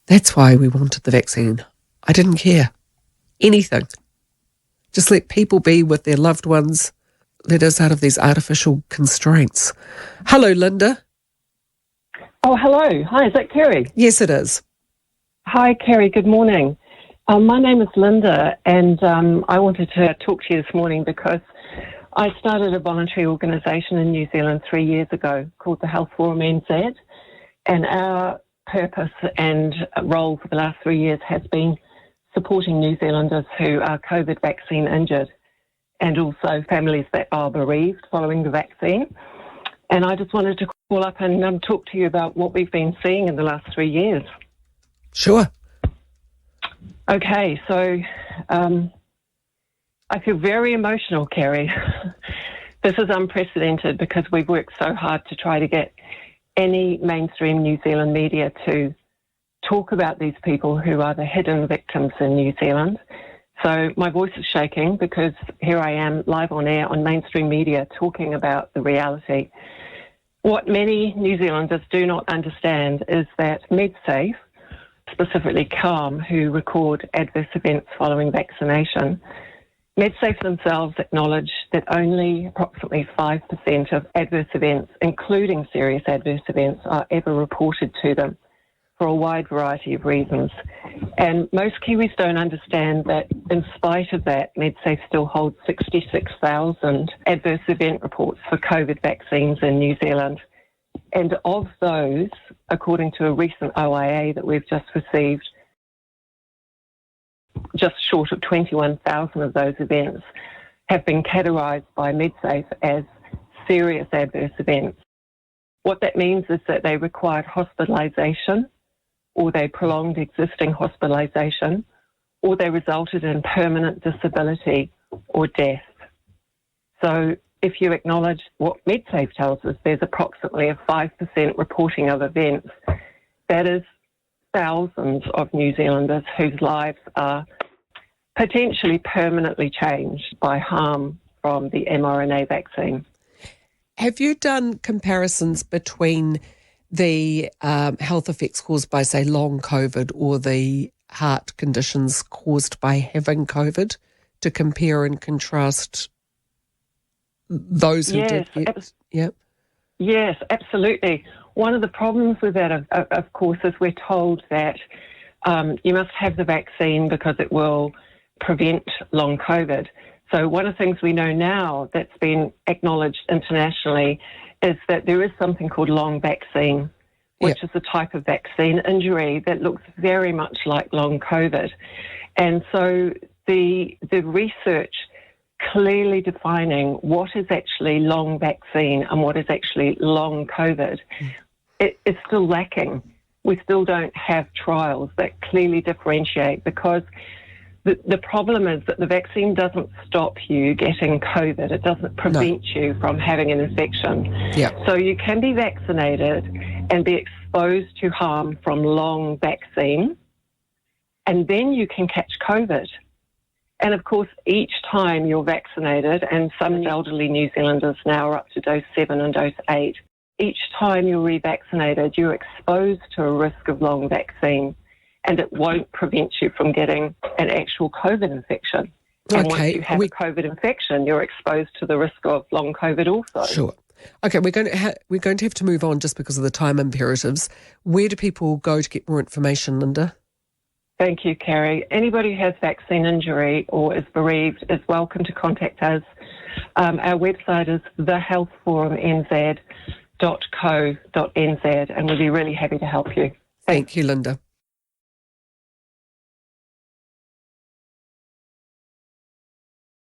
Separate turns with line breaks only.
That's why we wanted the vaccine. I didn't care. Anything. Just let people be with their loved ones. Let us out of these artificial constraints. Hello, Lynda.
Oh, hello. Hi, is that Kerre?
Yes, it is.
Hi, Kerre. Good morning. My name is Lynda, and I wanted to talk to you this morning because I started a voluntary organisation in New Zealand 3 years ago called the Health Forum NZ, and our purpose and role for the last 3 years has been supporting New Zealanders who are COVID vaccine injured and also families that are bereaved following the vaccine. And I just wanted to call up and talk to you about what we've been seeing in the last 3 years.
Sure.
Okay, so I feel very emotional, Kerre. This is unprecedented because we've worked so hard to try to get any mainstream New Zealand media to talk about these people who are the hidden victims in New Zealand. So my voice is shaking because here I am live on air on mainstream media talking about the reality. What many New Zealanders do not understand is that MedSafe, specifically CALM, who record adverse events following vaccination, MedSafe themselves acknowledge that only approximately 5% of adverse events, including serious adverse events, are ever reported to them for a wide variety of reasons. And most Kiwis don't understand that in spite of that, MedSafe still holds 66,000 adverse event reports for COVID vaccines in New Zealand. And of those, according to a recent OIA that we've just received, just short of 21,000 of those events have been categorised by MedSafe as serious adverse events. What that means is that they required hospitalisation, or they prolonged existing hospitalisation, or they resulted in permanent disability or death. So if you acknowledge what MedSafe tells us, there's approximately a 5% reporting of events. That is thousands of New Zealanders whose lives are potentially permanently changed by harm from the mRNA vaccine.
Have you done comparisons between the health effects caused by, say, long COVID or the heart conditions caused by having COVID to compare and contrast those who did get?
Yes, absolutely. One of the problems with that, of course, is we're told that you must have the vaccine because it will prevent long COVID. So one of the things we know now that's been acknowledged internationally is that there is something called long vaccine, which is a type of vaccine injury that looks very much like long COVID. And so the research clearly defining what is actually long vaccine and what is actually long COVID, it is still lacking. We still don't have trials that clearly differentiate because the problem is that the vaccine doesn't stop you getting COVID. It doesn't prevent you from having an infection. So you can be vaccinated and be exposed to harm from long vaccine, and then you can catch COVID. And of course, each time you're vaccinated, and some elderly New Zealanders now are up to dose 7 and dose 8, each time you're revaccinated, you're exposed to a risk of long vaccine, and it won't prevent you from getting an actual COVID infection. And once you have a COVID infection, you're exposed to the risk of long COVID also.
Sure. Okay, we're going to have to move on just because of the time imperatives. Where do people go to get more information, Lynda?
Thank you, Kerre. Anybody who has vaccine injury or is bereaved is welcome to contact us. Our website is thehealthforumnz.co.nz, and we'll be really happy to help you.
Thank you, Lynda.